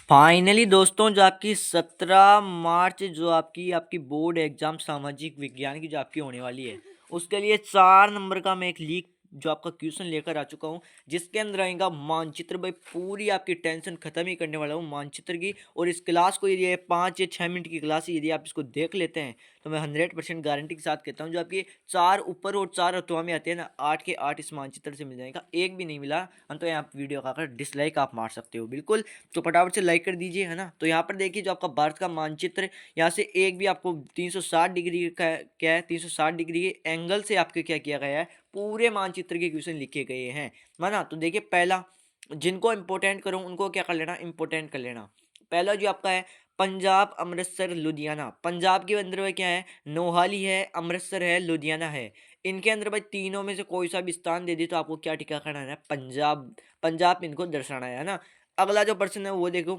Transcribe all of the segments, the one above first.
Finally दोस्तों जो आपकी 17 मार्च जो आपकी आपकी बोर्ड एग्जाम सामाजिक विज्ञान की जो आपकी होने वाली है उसके लिए 4 नंबर का मैं एक लीक जो आपका क्वेश्चन लेकर आ चुका हूँ जिसके अंदर आएगा मानचित्र। भाई पूरी आपकी टेंशन खत्म ही करने वाला हूँ मानचित्र की। और इस क्लास को यदि ये 5 या 6 मिनट की क्लास है, यदि आप इसको देख लेते हैं तो मैं 100% गारंटी के साथ कहता हूँ जो आपके 4 ऊपर और 4 में आते हैं ना, 8 के 8 इस मानचित्र से मिल जाएगा। एक भी नहीं मिला तो यहाँ वीडियो का अगर डिसलाइक आप मार सकते हो बिल्कुल। तो फटाफट से लाइक कर दीजिए, है ना। तो यहाँ पर देखिए जो आपका भारत का मानचित्र, यहाँ से एक भी आपको 360 डिग्री का क्या है, 360 डिग्री के एंगल से आपके क्या किया गया है, पूरे मानचित्र के क्वेश्चन लिखे गए हैं, है ना। तो देखिए पहला, जिनको इंपोर्टेंट करूँ उनको क्या कर लेना, इंपोर्टेंट कर लेना। पहला जो आपका है पंजाब, अमृतसर, लुधियाना। पंजाब के अंदर में क्या है, नोहाली है, अमृतसर है, लुधियाना है। इनके अंदर भाई तीनों में से कोई सा भी स्थान दे दी तो आपको क्या टिका करना है, पंजाब। पंजाब इनको दर्शाना है ना। अगला जो प्रश्न है वो देखो,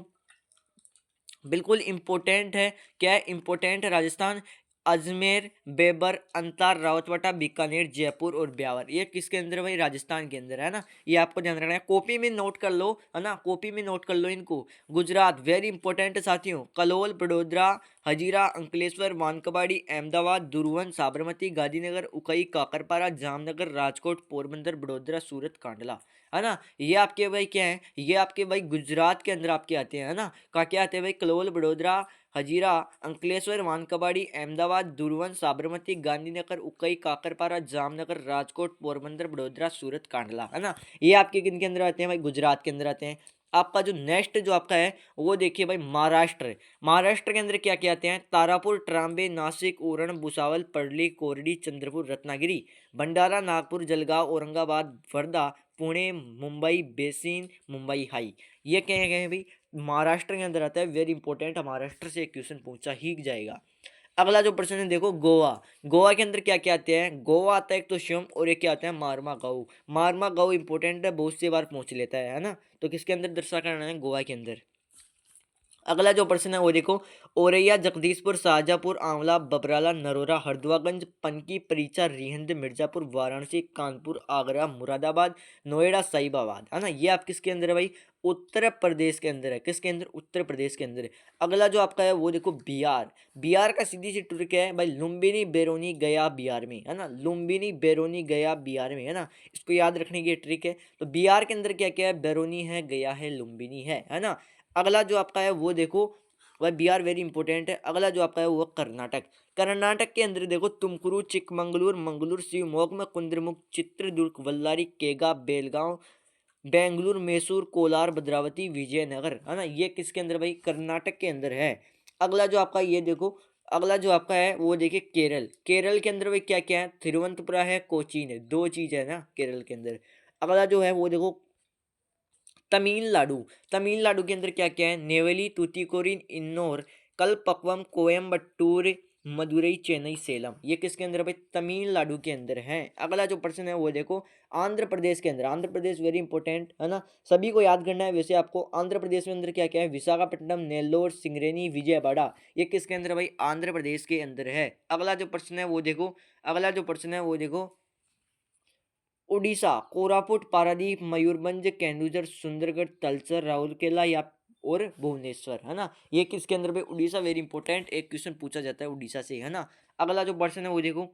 बिल्कुल इंपॉर्टेंट है। क्या है, इंपॉर्टेंट है। राजस्थान, अजमेर, बेबर, अंतार, रावतवाटा, बीकानेर, जयपुर और ब्यावर। ये किसके अंदर है भाई, राजस्थान के अंदर है ना। ये आपको ध्यान रखना है, कॉपी में नोट कर लो, है ना, कॉपी में नोट कर लो इनको। गुजरात वेरी इंपॉर्टेंट है साथियों, कलोल, बड़ोदरा, हजीरा, अंकलेश्वर, मानकवाड़ी, अहमदाबाद, दुरुवन, साबरमती, गांधीनगर, उकई, काकरपारा, जामनगर, राजकोट, पोरबंदर, बड़ोदरा, सूरत, कांडला, है ना। ये आपके भाई क्या है, ये आपके भाई गुजरात के अंदर आपके आते हैं, है ना। कहाँ क्या आते हैं भाई, कलोल, बड़ोदरा, हजीरा, अंकलेश्वर, मानकवाड़ी, अहमदाबाद, दुरुवन, साबरमती, गांधीनगर, उकई, काकरपारा, जामनगर, राजकोट, पोरबंदर, बड़ोदरा, सूरत, कांडला, है ना। ये आपके किन के अंदर आते हैं भाई, गुजरात के अंदर आते हैं। आपका जो नेक्स्ट जो आपका है वो देखिए भाई, महाराष्ट्र। महाराष्ट्र के अंदर क्या क्या आते हैं, तारापुर, ट्राम्बे, नासिक, उरण, भुसावल, पर्ली, कोरडी, चंद्रपुर, रत्नागिरी, भंडारा, नागपुर, जलगांव, औरंगाबाद, वर्धा, पुणे, मुंबई बेसिन, मुंबई हाई। ये क्या है भाई, महाराष्ट्र के अंदर आता है। वेरी इंपॉर्टेंट, महाराष्ट्र से एक क्वेश्चन पूछा ही जाएगा। अगला जो प्रश्न है देखो, गोवा। गोवा के अंदर क्या क्या आते हैं, गोवा आता है एक तो शिवम, और एक क्या आता है, मारमा गाऊ। मारमा गाऊ इंपॉर्टेंट है, बहुत सी बार पूछ लेता है ना। तो किसके अंदर दर्शा करना है, गोवा के अंदर। अगला जो प्रश्न है वो देखो, औरैया, जगदीशपुर, शाहजहांपुर, आंवला, बबराला, नरोरा, हरदुआगंज, पनकी, परीचा, रिहंद, मिर्जापुर, वाराणसी, कानपुर, आगरा, मुरादाबाद, नोएडा, साहिबाबाद, है ना। ये आप किसके अंदर है भाई, उत्तर प्रदेश के अंदर है। किसके अंदर, उत्तर प्रदेश के अंदर है। अगला जो आपका है वो देखो, बिहार। बिहार का सीधी सी ट्रिक है भाई, लुम्बिनी, बेरोनी, गया बिहार में, है ना। लुम्बिनी, बेरोनी, गया बिहार में, है ना। इसको याद रखने की ट्रिक है। तो बिहार के अंदर क्या क्या है, बेरोनी है, गया है, लुम्बिनी है ना। अगला जो आपका है वो देखो, वह बिहार वेरी इंपॉर्टेंट है। अगला जो आपका है वो कर्नाटक। कर्नाटक के अंदर देखो, तुमकुरु, चिकमंगलूर, मंगलूर, शिवमोग्गा, कुंद्रमुख, चित्रदुर्ग, बल्लारी, केगा, बेलगांव, बेंगलुरु, मैसूर, कोलार, भद्रावती, विजयनगर, है ना। ये किसके अंदर भाई, कर्नाटक के अंदर है। अगला जो आपका ये देखो, अगला जो आपका है वो देखिए, केरल। केरल के अंदर भाई क्या क्या है, तिरुवनंतपुरम है, कोचीन है, दो चीज है ना केरल के अंदर। अगला जो है वो देखो, तमिलनाडु। तमिलनाडु के अंदर क्या क्या है, नेवली, तूतीकोरिन, इन्नौर, कलपक्वम, कोयम्बटूर, मदुरई, चेन्नई, सेलम। ये किसके अंदर है भाई, तमिलनाडु के अंदर है। अगला जो प्रश्न है वो देखो, आंध्र प्रदेश के अंदर। आंध्र प्रदेश वेरी इंपॉर्टेंट है ना, सभी को याद करना है वैसे आपको। आंध्र प्रदेश के अंदर क्या क्या है, विशाखापट्टनम, नेल्लोर, सिंगरेनी, विजयवाड़ा। ये किसके अंदर है भाई, आंध्र प्रदेश के अंदर है। अगला जो प्रश्न है वो देखो, अगला जो प्रश्न है वो देखो, उड़ीसा, कोरापुट, पारादीप, मयूरभंज, केंदुझर, सुंदरगढ़, तलचर, राउरकेला या और भुवनेश्वर, है ना। ये किसके अंदर पे, उड़ीसा वेरी इंपॉर्टेंट, एक क्वेश्चन पूछा जाता है उड़ीसा से, है ना। अगला जो पर्सन है वो देखो,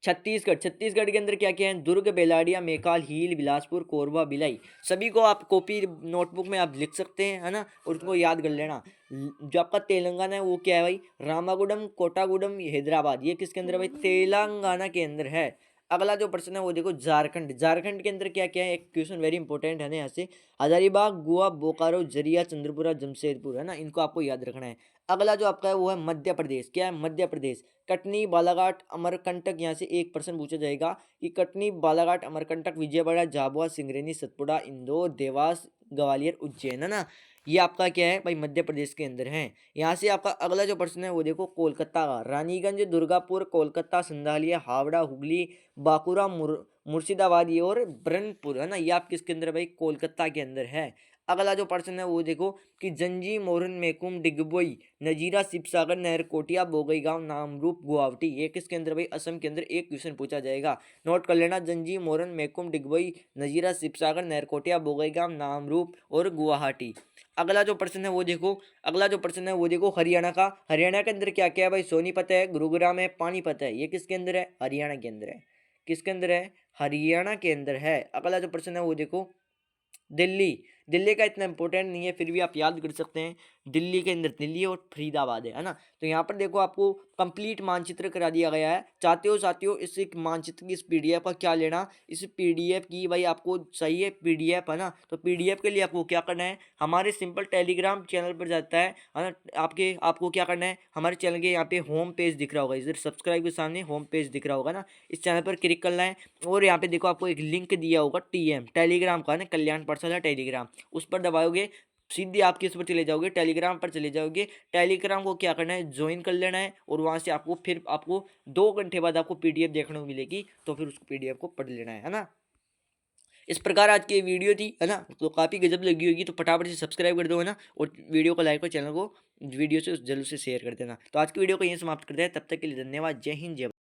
छत्तीसगढ़। छत्तीसगढ़ के अंदर क्या क्या है, दुर्ग, बेलाडिया, मेकाल, हील, बिलासपुर, कोरबा, भिलाई। सभी को आप कॉपी नोटबुक में आप लिख सकते हैं, है ना, और उसको याद कर लेना। जो आपका तेलंगाना है वो क्या है भाई, रामागुडम, कोटागुडम, हैदराबाद। ये किसके अंदर है भाई, तेलंगाना के अंदर है। अगला जो प्रश्न है वो देखो, झारखंड। झारखंड के अंदर क्या क्या है, एक क्वेश्चन वेरी इंपॉर्टेंट है ना यहाँ से, हजारीबाग, गोवा, बोकारो, जरिया, चंद्रपुरा, जमशेदपुर, है ना। इनको आपको याद रखना है। अगला जो आपका है वो है मध्य प्रदेश। क्या है, मध्य प्रदेश। कटनी, बालाघाट, अमरकंटक। यहाँ से एक प्रश्न पूछा जाएगा कि कटनी, बालाघाट, अमरकंटक, विजयवाड़ा, झाबुआ, सिंगरौली, सतपुड़ा, इंदौर, देवास, ग्वालियर, उज्जैन, है ना। ये आपका क्या है भाई, मध्य प्रदेश के अंदर है। यहाँ से आपका अगला जो प्रश्न है वो देखो, कोलकाता का। रानीगंज, दुर्गापुर, कोलकाता, संधालिया, हावड़ा, हुगली, बांकुड़ा, मुर्शिदाबाद ये और ब्रह्मपुर, है ना। ये आप किसके अंदर है भाई, कोलकाता के अंदर है। अगला जो प्रश्न है वो देखो कि जंजी मोरन मेकुम डिगबोई नजीरा शिवसागर नहरकोटिया बोगईगांव नामरूप गुवाहाटी, ये किसके अंदर भाई? असम के अंदर एक क्वेश्चन पूछा जाएगा। नोट कर लेना, जंजी मोरन मेकुम डिगबोई नजीरा शिवसागर नहरकोटिया बोगईगांव नामरूप और गुवाहाटी। अगला जो प्रश्न है वो देखो, अगला जो प्रश्न है वो देखो हरियाणा का। हरियाणा के अंदर क्या क्या है भाई? सोनीपत है, गुरुग्राम है, पानीपत है, ये किसके अंदर है? हरियाणा के अंदर है। किसके अंदर है? हरियाणा के अंदर है। अगला जो प्रश्न है वो देखो दिल्ली। दिल्ली का इतना इंपॉर्टेंट नहीं है, फिर भी आप याद कर सकते हैं। दिल्ली के अंदर दिल्ली और फरीदाबाद है ना। तो यहाँ पर देखो आपको कंप्लीट मानचित्र करा दिया गया है। चाहते हो साथियों इस एक मानचित्र की इस पीडीएफ का क्या लेना, इस पीडीएफ की भाई आपको चाहिए पीडीएफ है ना। तो पीडीएफ के लिए आपको क्या करना है, हमारे सिंपल टेलीग्राम चैनल पर जाता है ना। आपको क्या करना है, हमारे चैनल के यहाँ पे होम पेज दिख रहा होगा, इधर सब्सक्राइब के सामने होम पेज दिख रहा होगा ना, इस चैनल पर क्लिक करना है। और यहाँ पे देखो आपको एक लिंक दिया होगा टीएम टेलीग्राम का ना, कल्याण पाठशाला टेलीग्राम, उस पर दबाओगे सीधे आप किस पर चले जाओगे? टेलीग्राम पर चले जाओगे। टेलीग्राम को क्या करना है? ज्वाइन कर लेना है और वहां से आपको 2 घंटे बाद आपको पीडीएफ देखने को मिलेगी, तो फिर उस पीडीएफ को पढ़ लेना है ना। इस प्रकार आज की वीडियो थी है ना, तो काफ़ी गजब लगी होगी, तो फटाफट से सब्सक्राइब कर दो है ना, और वीडियो को लाइक और चैनल को वीडियो से जल्द से शेयर कर देना। तो आज की वीडियो को यहीं समाप्त करते हैं, तब तक के लिए धन्यवाद। जय हिंद, जय